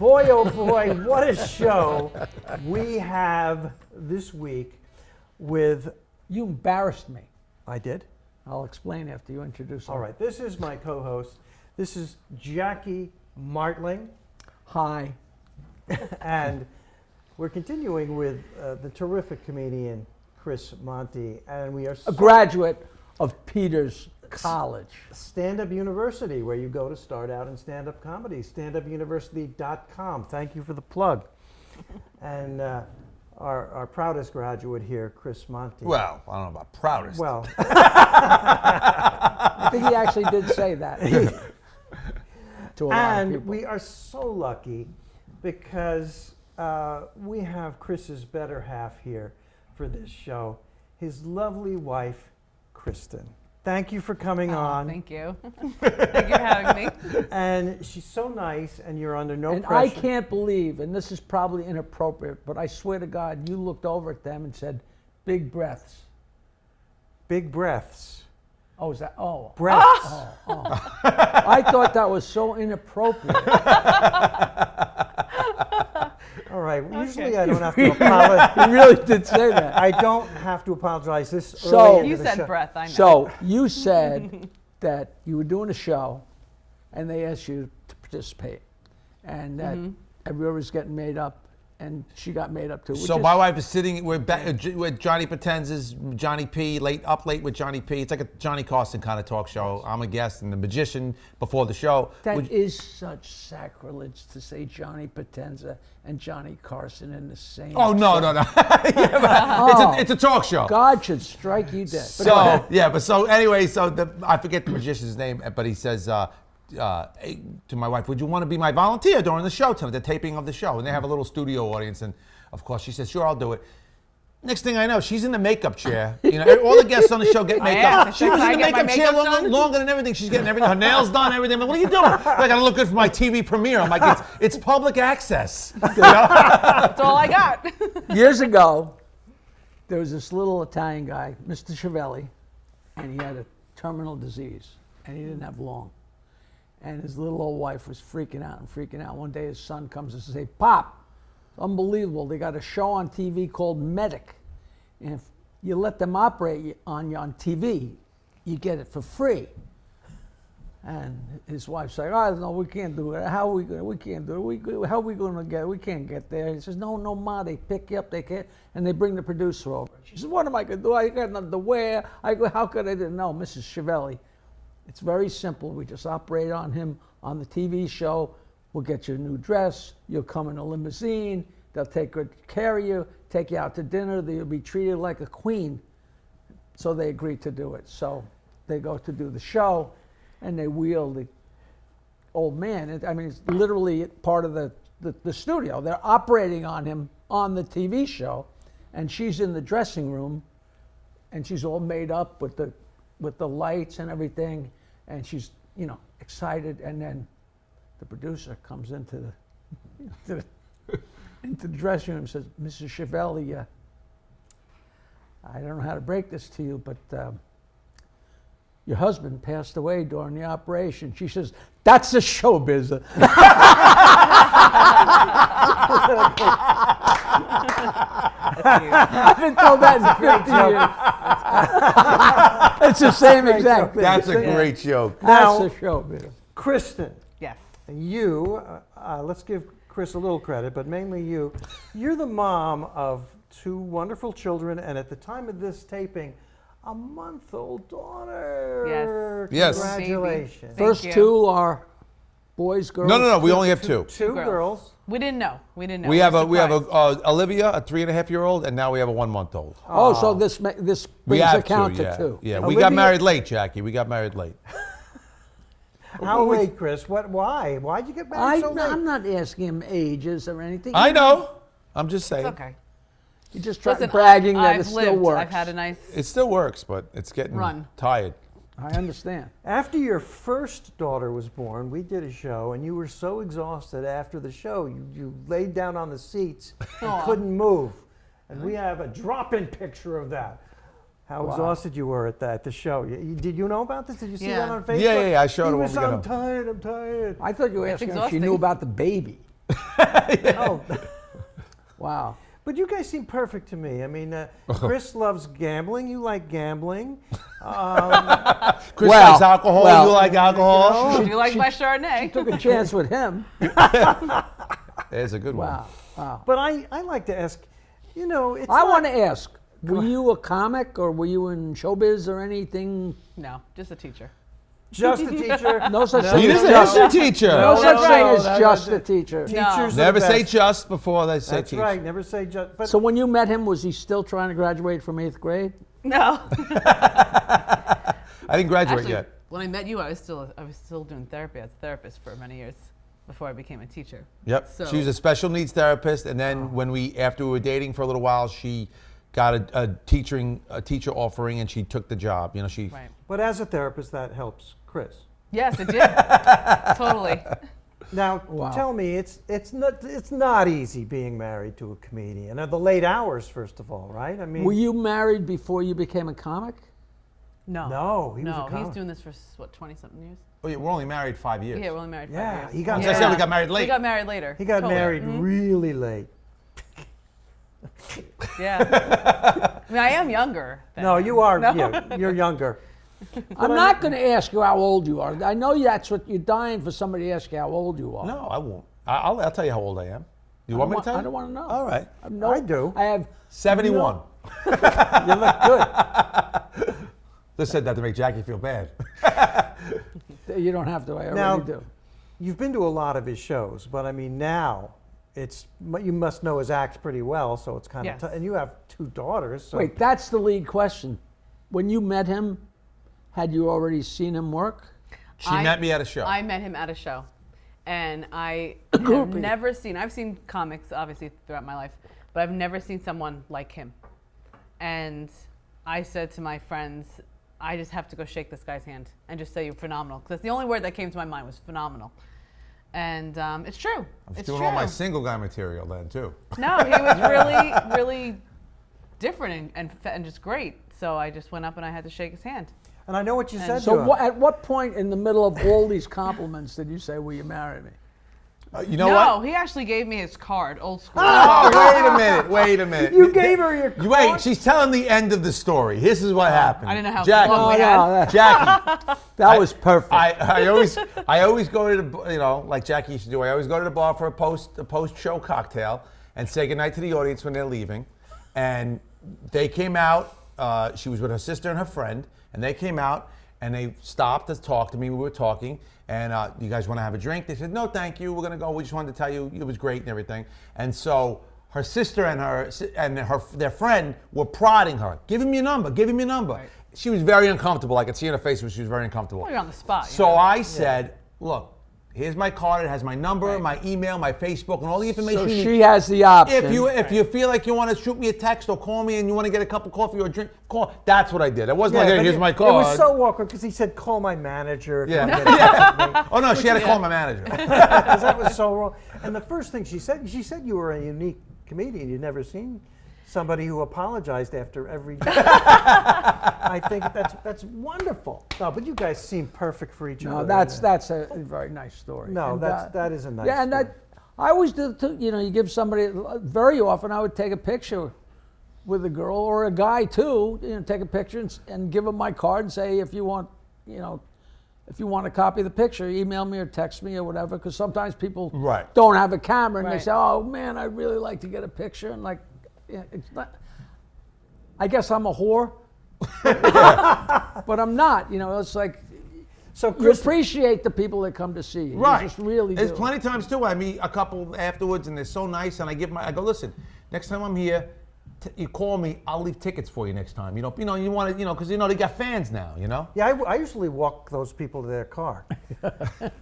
Boy, oh boy, what a show we have this week with... You embarrassed me. I did? I'll explain after you introduce her. All right, this is my co-host. This is Jackie Martling. Hi. And we're continuing with the terrific comedian Chris Monty, and we are A graduate of Peters College. Stand-Up University, where you go to start out in stand-up comedy, standupuniversity.com. Thank you for the plug. And our proudest graduate here, Chris Monty. Well, I don't know about proudest. Well, I think he actually did say that to a lot of and people. we are so lucky because we have Chris's better half here for this show, his lovely wife, Kristen. Thank you for coming on. Thank you. Thank you for having me. And she's so nice, and you're under no And pressure. I can't believe, and this is probably inappropriate, but I swear to God, you looked over at them and said, big breaths. Big breaths. Oh, is that? Oh. Breaths. Oh. I thought that was so inappropriate. All right. Okay. Usually I don't have to apologize. He really did say that. I don't have to apologize this So- early into You the said show. breath, I know. So you said that you were doing a show, and they asked you to participate, and that everybody was getting made up, and she got made up too. So my wife is sitting with Johnny Potenza's Johnny P, up late with Johnny P. It's like a Johnny Carson kind of talk show. I'm a guest and the magician before the show. That is such sacrilege to say Johnny Potenza and Johnny Carson in the same. Oh, no. Yeah, but it's a talk show. God should strike you dead. So, anyway, I forget the magician's name, but he says to my wife, would you want to be my volunteer during the show tonight, the taping of the show? And they have a little studio audience, and of course she says, sure, I'll do it. Next thing I know, she's in the makeup chair. You know, all the guests on the show get makeup. She was in the makeup chair longer than everything. She's getting everything, her nails done, everything. I'm like, what are you doing? I gotta look good for my TV premiere. I'm like, it's public access. You know? That's all I got. Years ago, there was this little Italian guy, Mr. Chiavelli, and he had a terminal disease, and he didn't have long. And his little old wife was freaking out. One day his son comes and says, Pop, it's unbelievable. They got a show on TV called Medic. And if you let them operate on you on TV, you get it for free. And his wife's like, oh, no, we can't do it. How are we going to, we can't do it. How are we going to get it? We can't get there. He says, no, Ma, they pick you up, they can't. And they bring the producer over. She says, what am I going to do? I got nothing to wear. I go, how could I do? No, Mrs. Chiavelli. It's very simple. We just operate on him on the TV show. We'll get you a new dress. You'll come in a limousine. They'll take good care of you, take you out to dinner. You'll be treated like a queen. So they agreed to do it. So they go to do the show, and they wheel the old man. It's literally part of the studio. They're operating on him on the TV show, and she's in the dressing room, and she's all made up with the lights and everything, and she's, excited, and then the producer comes into the dressing room and says, Mrs. Chiavelli, I don't know how to break this to you, but your husband passed away during the operation. She says, that's the showbiz. I've been told that in 50 years. It's the same exact thing. That's a great joke. Now, That's the showbiz. Kristen, Yes. you, let's give Chris a little credit, but mainly you. You're the mom of two wonderful children, and at the time of this taping, a month-old daughter. Yes. Congratulations. Thank First you. two are boys, girls. No. We only have two. Two girls. We didn't know. We didn't know. We have Surprised. Olivia, a 3.5-year-old, and now we have a 1-month-old. Oh, so this We brings have account two, to yeah. two. Yeah, we Olivia- got married late, Jackie. We got married late. How late, Chris? Why? Why'd you get married so late? I'm not asking him ages or anything. I know. I'm just saying. It's okay. You're just Listen, bragging that I've it still lived. works. I've had a nice. It still works, but it's getting Run. tired. I understand. After your first daughter was born, we did a show, and you were so exhausted after the show, you laid down on the seats and Aw. couldn't move. And we have a drop-in picture of that. How exhausted you were at the show. Did you know about this? Did you see that on Facebook? Yeah. I showed her He when was, we got I'm home. tired, I'm tired. I thought you were asking if she exhausting. knew about the baby. Oh, Wow. but you guys seem perfect to me. I mean, Chris loves gambling. You like gambling. Chris Well, likes alcohol. well, you like alcohol. Do you like my Chardonnay? Took a chance with him. There's a good one. Wow. Wow. But I like to ask, you know, it's I not- want to ask, were you a comic or were you in showbiz or anything? No, just a teacher. just a teacher. No such No, thing He as is a just. history teacher. No such that's thing right. as No, just that's a teacher. Teachers are the Never say best. just before they say That's teach. right. Never say just. But So when you met him, was he still trying to graduate from 8th grade? No. I didn't graduate Actually, yet. when I met you, I was still doing therapy as a therapist for many years before I became a teacher. Yep. So- She was a special needs therapist, and then after we were dating for a little while, she got a teacher offering, and she took the job. You know, she. Right. But as a therapist, that helps Chris. Yes, it did. Totally. Now, Wow. tell me, it's not easy being married to a comedian. The late hours, first of all, right? I mean, Were you married before you became a comic? No. No, he was a No, he's comic. doing this for what, 20-something years? Oh, yeah, we're only married 5 years. Yeah, we're only married 5 Yeah, years. he got As I said, we got married We late. got married later. he got Totally. married really late. Yeah. I mean, I am younger. than No, him. you are. No. Yeah, you're younger. I'm not going to ask you how old you are. I know that's what you're dying for somebody to ask you how old you are. No, I won't. I'll tell you how old I am. You want me to tell you? I don't want to know. All right. No, I do. I have 71. You look good. Just said that to make Jackie feel bad. You don't have to. I already Now, do. you've been to a lot of his shows, but I mean now, you must know his act pretty well, so it's kind Yes. of and you have 2 daughters. So Wait, that's the lead question. When you met him, had you already seen him work? She met me at a show. I met him at a show. And I have never seen, I've seen comics obviously throughout my life, but I've never seen someone like him. And I said to my friends, I just have to go shake this guy's hand and just say you're phenomenal. Because that's the only word that came to my mind was phenomenal. And it's true. I was It's doing true. all my single guy material then, too. No, he was really, really different and just great. So I just went up and I had to shake his hand. and I know what you said to So him. at what point in the middle of all these compliments did you say, will you marry me? You know no, what? he actually gave me his card, old school. Oh, wait a minute. You gave her your card? Wait, she's telling the end of the story. This is what happened. I didn't know how Jackie, long we had. that, Jackie, that was perfect. I always go to the, like Jackie used to do. I always go to the bar for a post show cocktail and say goodnight to the audience when they're leaving. And they came out. She was with her sister and her friend, and they came out and they stopped to talk to me. We were talking, and you guys want to have a drink? They said, no, thank you. We're gonna go. We just wanted to tell you it was great and everything. And so her sister and their friend were prodding her. Give him your number. Give him your number. Right. She was very uncomfortable. I could see in her face when she was very uncomfortable. Well, you're on the spot. you So know. I said, look, here's my card. It has my number, my email, my Facebook, and all the information so you she need. has the option. If you feel like you want to shoot me a text or call me and you want to get a cup of coffee or a drink, call. That's what I did. It wasn't like, hey, but here's it- my It card. was so awkward because he said, "Call my manager." If you Yeah. want to get in touch with me." Oh no, she had to call my manager. Because that was so wrong. And the first thing she said you were a unique comedian. You'd never seen somebody who apologized after every joke. I think that's wonderful. No, but you guys seem perfect for each No, other. that's a very nice story. No, And, that is a nice Yeah, and story. I always do. You give somebody very often. I would take a picture with a girl or a guy too. Take a picture and give them my card and say if you want, if you want to copy the picture, email me or text me or whatever. Because sometimes people Right. don't have a camera and they Right. say, "Oh man, I'd really like to get a picture." And it's not. I guess I'm a whore, but I'm not. It's like. So You Chris, appreciate the people that come to see you. Right. You just really There's do. plenty of times too. I meet a couple afterwards and they're so nice, and I go, listen, next time I'm here, you call me. I'll leave tickets for you next time. You want to, because they got fans now. yeah, I usually walk those people to their car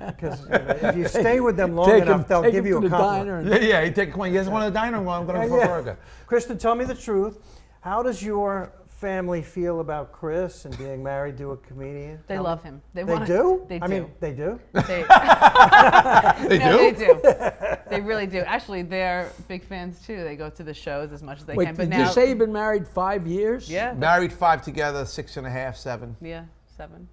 because if you stay with them long Take enough, 'em- they'll take give 'em you to a the compliment. diner. Yeah, you take a coin. You guys want to diner? Well, I'm going for a burger. Kristen, tell me the truth. How does your family feel about Chris and being married to a comedian? They love him. They wanna- do? They do. I mean, they do? They, They no, do? they do. They really do. Actually, they're big fans too. They go to the shows as much as they Wait, can. But did now, you say you've been married 5 years? yeah, Married 5 together, 6.5, 7. yeah, 7.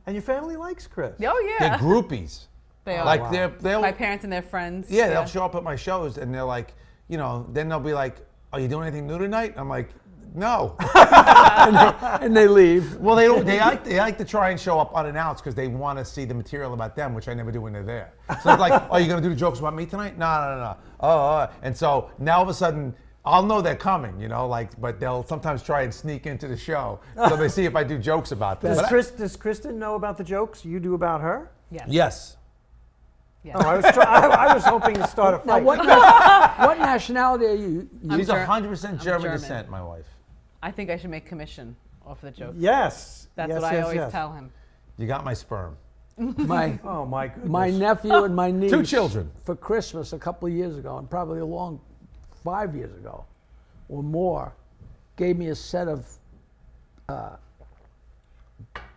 And your family likes Chris? Oh They're yeah. groupies. They are. Like wow. they'll My parents and their friends. yeah, they'll show up at my shows and they're like, you know, then they'll be like, "Are you doing anything new tonight?" I'm like, "No." And they leave. Well, they don't. They like to try and show up unannounced because they want to see the material about them, which I never do when they're there. So it's like, "Oh, you gonna do the jokes about me tonight?" No. Oh, and so now all of a sudden, I'll know they're coming, you know, like, but they'll sometimes try and sneak into the show so they see if I do jokes about them. Does Kristen know about the jokes you do about her? Yes. Yes. Oh, I was hoping to start a Now, fight. what nationality are you? She's Ger- 100% German German. descent, my wife. I think I should make commission off the joke. Yes. That's yes, what I yes, always yes. tell him. You got my sperm. My Oh my goodness. my nephew and my niece. 2 children. For Christmas a couple of years ago, and probably a long 5 years ago, or more, gave me a set of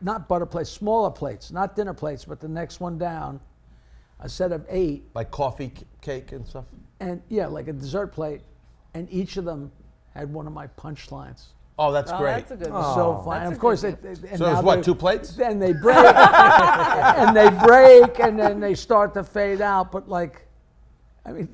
not butter plates, smaller plates, not dinner plates, but the next one down, a set of 8, Like coffee cake and stuff. and yeah, like a dessert plate, and each of them had one of my punchlines. Oh, that's Oh, great. that's a good Oh. one. So fun. That's And a of course, good and So now it's what, they- 2 plates? Then they break, and they break, and then they start to fade out. But like, I mean,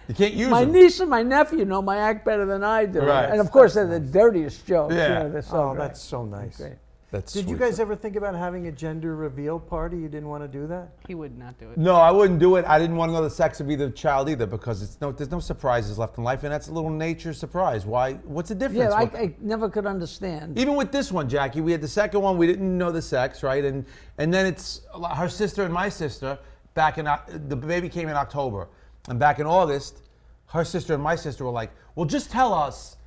You can't use my them. niece and my nephew know my act better than I do. Right. And of course, they're the dirtiest jokes. Yeah. You know, they're so Oh, great. that's so nice. Great. That's Did you sweet. guys ever think about having a gender reveal party? You didn't want to do that? He would not do it. No, I wouldn't do it. I didn't want to know the sex of either child either because there's no surprises left in life, and that's a little nature surprise. Why? What's the difference? Yeah, What- I never could understand. Even with this one, Jackie, we had the second one. We didn't know the sex, right? And then it's her sister and my sister. Back in the baby came in October, and back in August, her sister and my sister were like, "Well, just tell us."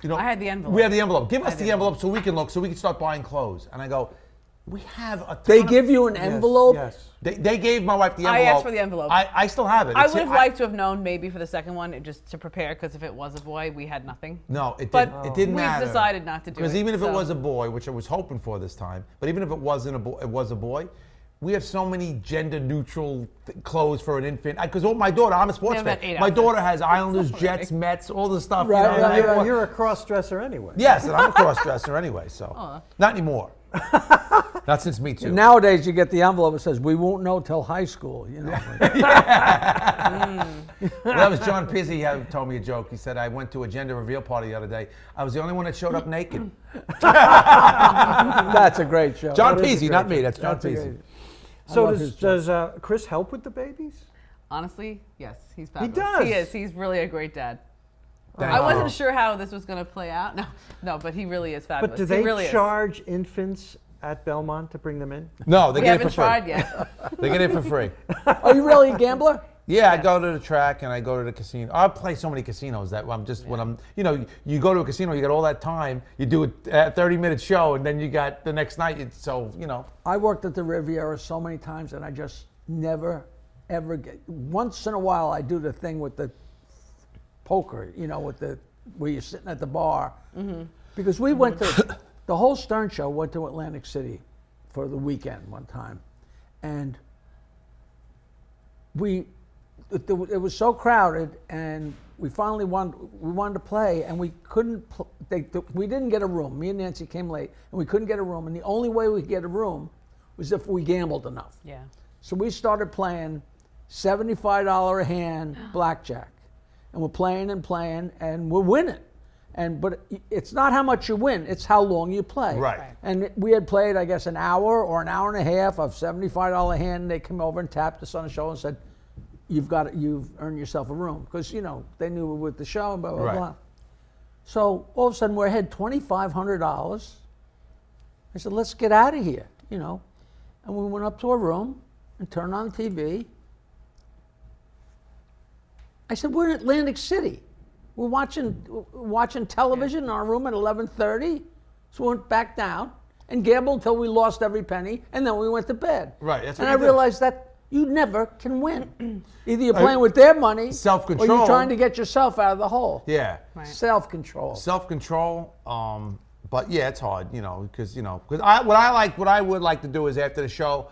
You know, I had the envelope. We have the envelope. Give I us had the the envelope so we can look, so we can start buying clothes. And I go, we have a. They ton of- give you an envelope. Yes. They gave my wife the I envelope. asked for the envelope. I still have it. I It's- would have liked to have known maybe for the second one just to prepare because if it was a boy, we had nothing. No, it But didn't. It didn't we've matter. decided not to do it. Because even if it so- was a boy, which I was hoping for this time, but even if it wasn't a boy, it was a boy. We have so many gender-neutral clothes for an infant. Because my daughter, I'm a sports We have fan. about 8 My outfits. daughter has Islanders, Jets, Mets, all the stuff. Right, you know, right, and right. You're a cross-dresser anyway. Yes, and I'm a cross-dresser anyway. So Aw. not anymore. Not since Me Too. Nowadays, you get the envelope that says, "We won't know till high school." You know. Well, that was John Pizzi who told me a joke. He said, I went to a gender reveal party the other day. I was the only one that showed up naked. That's a great show. John That is a Pizzi, great not me. show. That's John a great- Pizzi. I So love his does Chris help with the babies? Honestly, yes, he's fabulous. does. He is. He's really a great dad. Thank I you. wasn't sure how this was going to play out. No, but he really is fabulous. But do He they really is. charge infants at Belmont to bring them in? No, they We get it haven't for free. tried yet. They get it for free. Are you really a gambler? Yeah, I Yes. go to the track and I go to the casino. I play so many casinos that I'm just when I'm, you go to a casino, you got all that time. You do a 30-minute show, and then you got the next night. I worked at the Riviera so many times, and I just never, ever get. Once in a while, I do the thing with the poker, where you're sitting at the bar. Because we went to, the whole Stern show went to Atlantic City for the weekend one time. And it was so crowded, and we finally wanted to play, and we couldn't. We didn't get a room. Me and Nancy came late, and we couldn't get a room. And the only way we could get a room was if we gambled enough. Yeah. So we started playing $75 a hand blackjack, and we're playing and playing, and we're winning. But it's not how much you win; it's how long you play. Right. And we had played, I guess, an hour or an hour and a half of $75 a hand. And they came over and tapped us on the shoulder and said, you've earned yourself a room, because they knew we were with the show and blah blah Right. blah. So all of a sudden we're ahead $2,500. I said, let's get out of here, and we went up to a room and turned on the TV. I said, we're in Atlantic City. We're watching television in our room at 11:30. So we went back down and gambled until we lost every penny, and then we went to bed. Right, that's and what I you do. realized that you never can win. Either you're playing with their money, or Self-control. you're trying to get yourself out of the hole. Yeah. Right. Self-control. Self-control. But yeah, it's hard, because what I would like to do is after the show,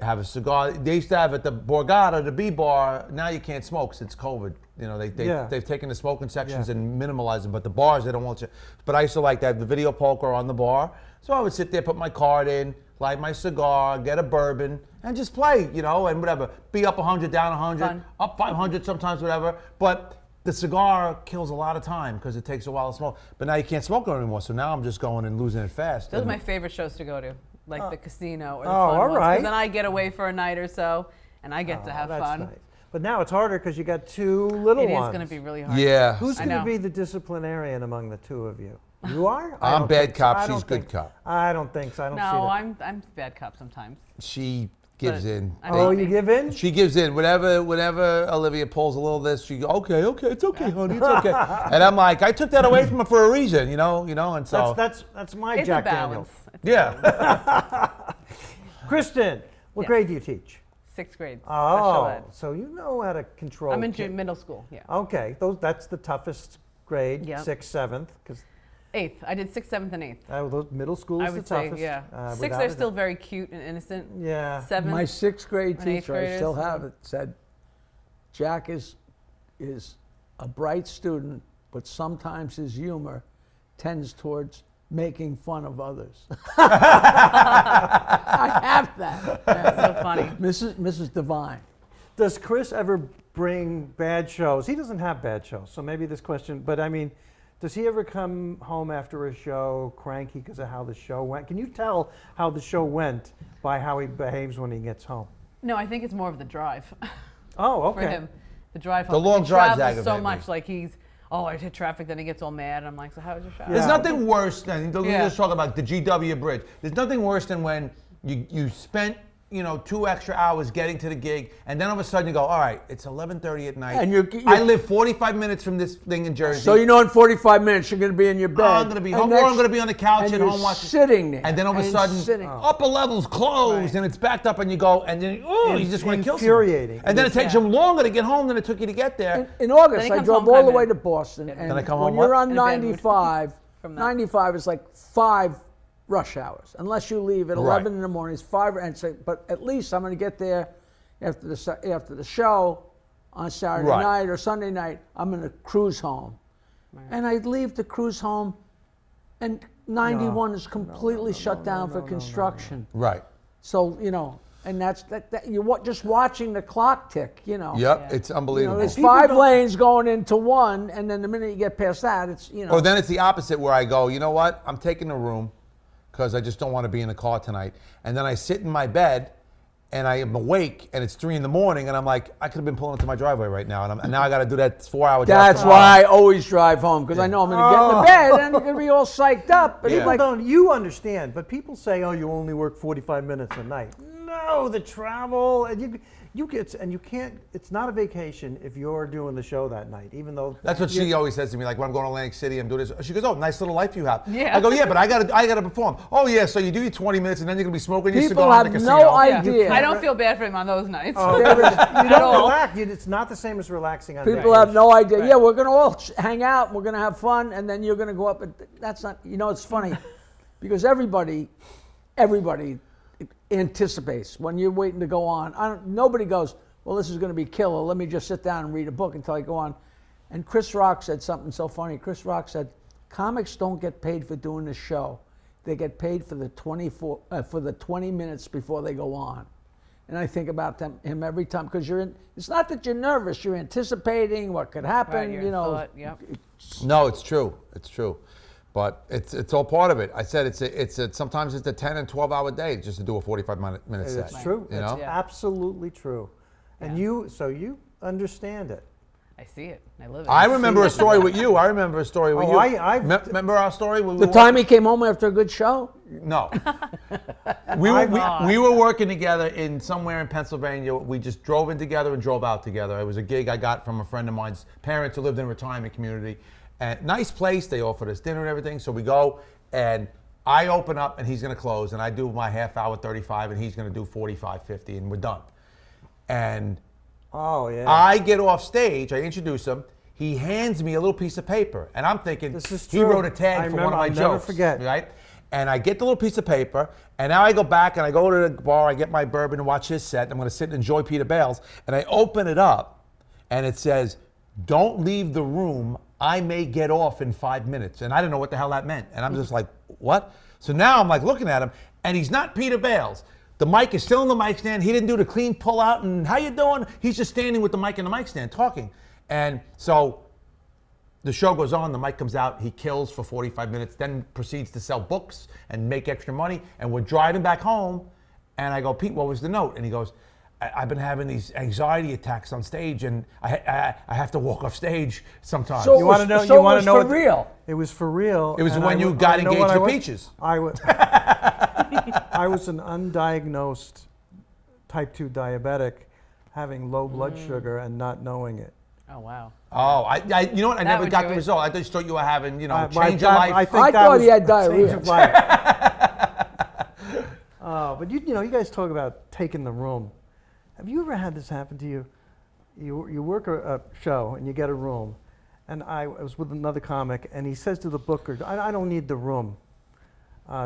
have a cigar. They used to have at the Borgata, the B bar. Now you can't smoke since COVID. They've taken the smoking sections and minimalized them. But the bars, they don't want you. But I used to like to have the video poker on the bar. So I would sit there, put my card in, light my cigar, get a bourbon, and just play, you know, and whatever. Be up 100, down 100, Fun. up 500 sometimes, whatever. But the cigar kills a lot of time because it takes a while to smoke. But now you can't smoke it anymore, so now I'm just going and losing it fast. Those are And- my favorite shows to go to, like the casino or the Oh, fun all ones. 'Cause right. then I get away for a night or so, and I get to have That's fun. nice. But now it's harder because you got two little It is ones. going to be really hard. Yeah. Who's I going to know. be the disciplinarian among the two of you? You are? I I'm don't bad think so. cop, I don't she's good think- cop. I don't think so. I don't see No, that. I'm bad cop sometimes. She gives But in. I Oh, think- you give in? She gives in. Whenever Olivia pulls a little of this, she go, okay, it's okay, honey, it's okay. And I'm like, I took that away from her for a reason, you know, and so. That's my It's Jack a balance. Daniels. It's a Yeah. Kristen, what Yes. grade do you teach? 6th grade. Special Oh, ed. so you know how to control. I'm in kids. middle school. Yeah. Okay, that's the toughest grade, Yep. 6th, 7th, because 8th. I did 6th, 7th, and 8th. those middle school I is the would say, toughest. yeah. 6th, without they're a still doubt. very cute and innocent. Yeah. 7th. My 6th grade and eighth teacher, I still graders. have it, said, Jack is a bright student, but sometimes his humor tends towards making fun of others. I have that. Yeah. So funny. Mrs. Devine. Does Chris ever bring bad shows? He doesn't have bad shows, so maybe this question, but I mean, does he ever come home after a show cranky because of how the show went? Can you tell how the show went by how he behaves when he gets home? No, I think it's more of the drive Oh, for okay. him. The drive The home. long He drives travels so aggravate me. much. Like I hit traffic, then he gets all mad. And I'm like, so how was your show? There's Yeah. nothing worse than, we Yeah. just talk about the GW Bridge. There's nothing worse than when you spent, 2 extra hours getting to the gig, and then all of a sudden you go, all right, it's 11:30 at night. And you're- I live 45 minutes from this thing in Jersey. So you know in 45 minutes you're going to be in your bed. I'm going to be And home, or next- I'm going to be on the couch and at you're home watching. sitting there. And then all of a and sudden, sitting. upper level's closed, Right. and it's backed up, and you go, and then, you just want to kill someone. Infuriating. And then it takes Yeah. you longer to get home than it took you to get there. In August, Then he I comes drove home all the kinda- way to Boston, and Then I come when home you're what? on In a bad mood 95, from that. 95 is like 5 rush hours. Unless you leave at 11 in the morning, it's 5, and say, but at least I'm going to get there after the show on Saturday Right. night or Sunday night. I'm going to cruise home, and I leave to cruise home, and 91 is completely shut down for construction. Right. So and that's that you're just watching the clock tick. Yep, Yeah. it's You know, unbelievable. there's People 5 don't- lanes going into one, and then the minute you get past that, it's Or then it's the opposite where I go, you know what? I'm taking a room because I just don't want to be in the car tonight. And then I sit in my bed and I am awake and it's 3 in the morning and I'm like, I could have been pulling into my driveway right now. And now I got to do that 4-hour drive. That's tomorrow. why I always drive home, because I know I'm going to get in the bed and I'm going to be all psyched up. And Yeah. it's like, You understand, but people say, oh, you only work 45 minutes a night. No, the travel, and you get, and you can't, it's not a vacation if you're doing the show that night, even though. That's what she always says to me, like when I'm going to Atlantic City, I'm doing this. She goes, oh, nice little life you have. Yeah. I go, yeah, but I gotta perform. Oh yeah, so you do your 20 minutes and then you're gonna be smoking your People cigar in the have casino. no Yeah. idea. I don't feel bad for him on those nights. Oh, There is- you At don't all. relax. It's not the same as relaxing on People have no idea. Right. Yeah, we're going to all hang out, we're going to have fun, and then you're going to go up. And that's not, it's funny because everybody anticipates when you're waiting to go on. Nobody goes, well, this is going to be killer. Let me just sit down and read a book until I go on. And Chris Rock said something so funny. Chris Rock said, comics don't get paid for doing the show. They get paid for the 20 minutes before they go on. And I think about him every time because it's not that you're nervous, you're anticipating what could happen, Right, you're in thought, yep. No, it's true. It's true. But it's all part of it. I said sometimes it's a 10 and 12-hour day just to do a 45-minute set. It's true. You It's know? Yeah. absolutely true. And Yeah. you understand it. I see it. I live it. I remember a story with you. Remember Oh, remember our story? The time he came home after a good show? No. we were working together in somewhere in Pennsylvania. We just drove in together and drove out together. It was a gig I got from a friend of mine's parents who lived in a retirement community. And nice place. They offered us dinner and everything. So we go and I open up and he's going to close. And I do my half hour 35 and he's going to do 45, 50 and we're done. And Oh, yeah. I get off stage. I introduce him. He hands me a little piece of paper, and I'm thinking This is he true. wrote a tag I for remember, one of my I'll jokes. never forget. Right? And I get the little piece of paper, and now I go back and I go to the bar. I get my bourbon and watch his set. I'm going to sit and enjoy Peter Bales, and I open it up, and it says, "Don't leave the room. I may get off in 5 minutes." And I didn't know what the hell that meant, and I'm just like, "What?" So now I'm like looking at him, and he's not Peter Bales. The mic is still in the mic stand. He didn't do the clean pull out and how you doing? He's just standing with the mic in the mic stand talking. And so the show goes on, the mic comes out, he kills for 45 minutes, then proceeds to sell books and make extra money. And we're driving back home, and I go, Pete, what was the note? And he goes, I've been having these anxiety attacks on stage, and I have to walk off stage sometimes. So You want to know? So you want to know? for real. It was for real. It was and when you got you know engaged what I to was? Peaches. I was. I was an undiagnosed type 2 diabetic, having low blood sugar and not knowing it. Oh wow. Oh, you know what? I That never would got do the it. result. I just thought you were having, you know, My change of dad- life. I think I that thought was he had a diarrhea. change of life. But you know, you guys talk about taking the room. Have you ever had this happen to you? You work a show and you get a room, and I was with another comic, and he says to the booker, I don't need the room.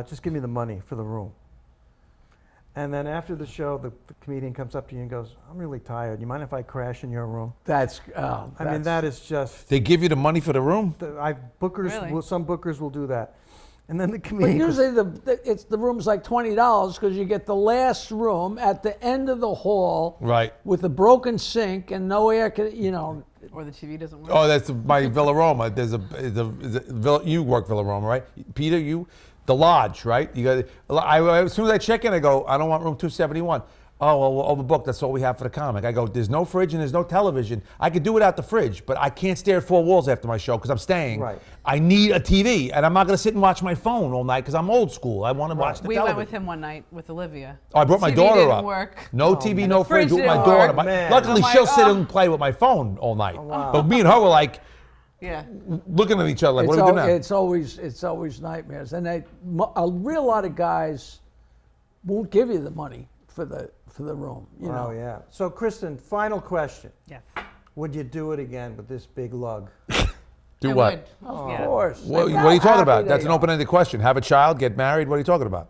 Just give me the money for the room. And then after the show, the comedian comes up to you and goes, I'm really tired. You mind if I crash in your room? That's. I mean, that is just. They give you the money for the room? Really? Some bookers will do that. And then the But comedian goes, usually the room's like $20 because you get the last room at the end of the hall, Right. with a broken sink and no air. You know, Or the TV doesn't work. Oh, that's my Villa Roma. There's you work Villa Roma, right? Peter, the lodge, right? You got. As soon as I check in, I go, I don't want room 271. Oh, well, we're overbooked. That's all we have for the comic. I go, there's no fridge and there's no television. I could do without the fridge, but I can't stare at four walls after my show because I'm staying. Right. I need a TV, and I'm not going to sit and watch my phone all night because I'm old school. I want to watch the We television. went with him one night with Olivia. Oh, I brought my TV daughter didn't up. Work. No TV, no fridge fridge with my didn't daughter. work. Man. Luckily, I'm like, she'll sit oh. and play with my phone all night. wow. But me and her were like Yeah. looking at each other like, what are we doing now? it's always nightmares, and a real lot of guys won't give you the money for the room. You know. oh, yeah. So, Kristen, final question. Yes. Would you do it again with this big lug? Do I what? would. Of Yeah. course. What, Look what how are you talking happy about? they That's an are. open-ended question. Have a child, get married. What are you talking about?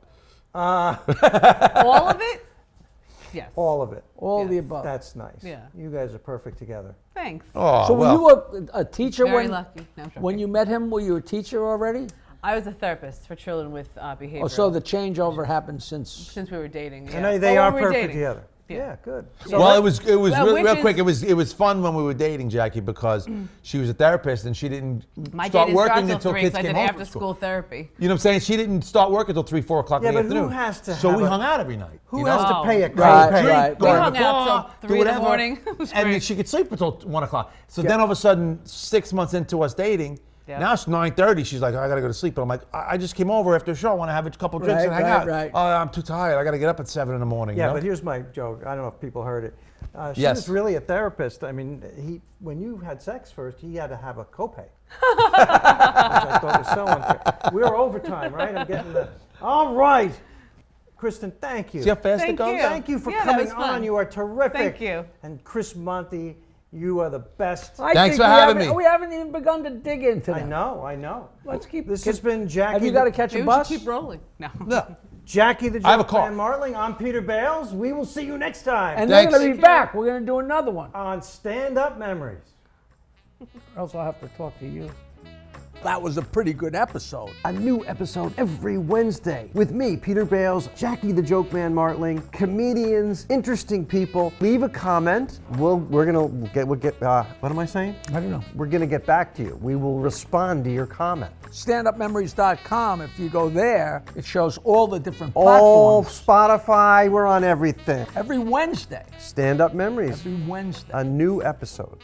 All of it? Yes. All of it. All Yeah. the above. That's nice. Yeah. You guys are perfect together. Thanks. Oh, So well. were you a teacher Very when lucky. No, I'm joking. when you met him? Were you a teacher already? I was a therapist for children with behavioral. Oh, so the changeover happened since. since we were dating. And Yeah. they Oh, are when we were perfect dating. together. Yeah. Yeah, good. Well, it was Well, real which quick. is- It was fun when we were dating, Jackie, because she was a therapist and she didn't My start day didn't working start until till 3 kids because I came did home after from school therapy. You know what I'm saying? She didn't start work until 3, 4 o'clock Yeah, in the but who afternoon. has to So have we a- hung out every night. Who you has know? to pay a Right, copay? right, Go right. in hung the out car, till do 3 in the whatever, morning. It was and great. she could sleep until 1 o'clock. So then all of a sudden, 6 months into us dating, Yeah. now it's 9:30. She's like, I gotta go to sleep. But I'm like, I just came over after the show. I want to have a couple drinks and Right, hang right, out. right. Oh, I'm too tired. I gotta get up at 7 in the morning. Yeah, you know? but here's my joke. I don't know if people heard it. She Yes. was really a therapist. I mean, when you had sex first, he had to have a copay. Which I thought was so unfair. We're overtime, right? I'm getting the. All right. Kristen, thank you. See how fast it Thank goes? you. Thank you for Yeah, that coming was fun. on. You are terrific. Thank you. And Chris Monty, you are the best. I Thanks think for we having haven't- me. We haven't even begun to dig into I them. know. Let's keep. This has been Jackie. Have you got to catch Maybe a we should bus? keep rolling. No. No. Jackie the I have a Joke call. Man Martling. I'm Peter Bales. We will see you next time And they're Thanks. going to be Thank you. back. We're going to do another one. on Stand Up Memories. Or else I'll have to talk to you. That was a pretty good episode. A new episode every Wednesday with me, Peter Bales, Jackie the Joke Man Martling, comedians, interesting people. Leave a comment. We'll get. What am I saying? I don't know. We're gonna get back to you. We will respond to your comment. StandUpMemories.com. If you go there, it shows all the different Oh, platforms. Spotify, we're on everything. Every Wednesday. Stand Up Memories, Every Wednesday. a new episode.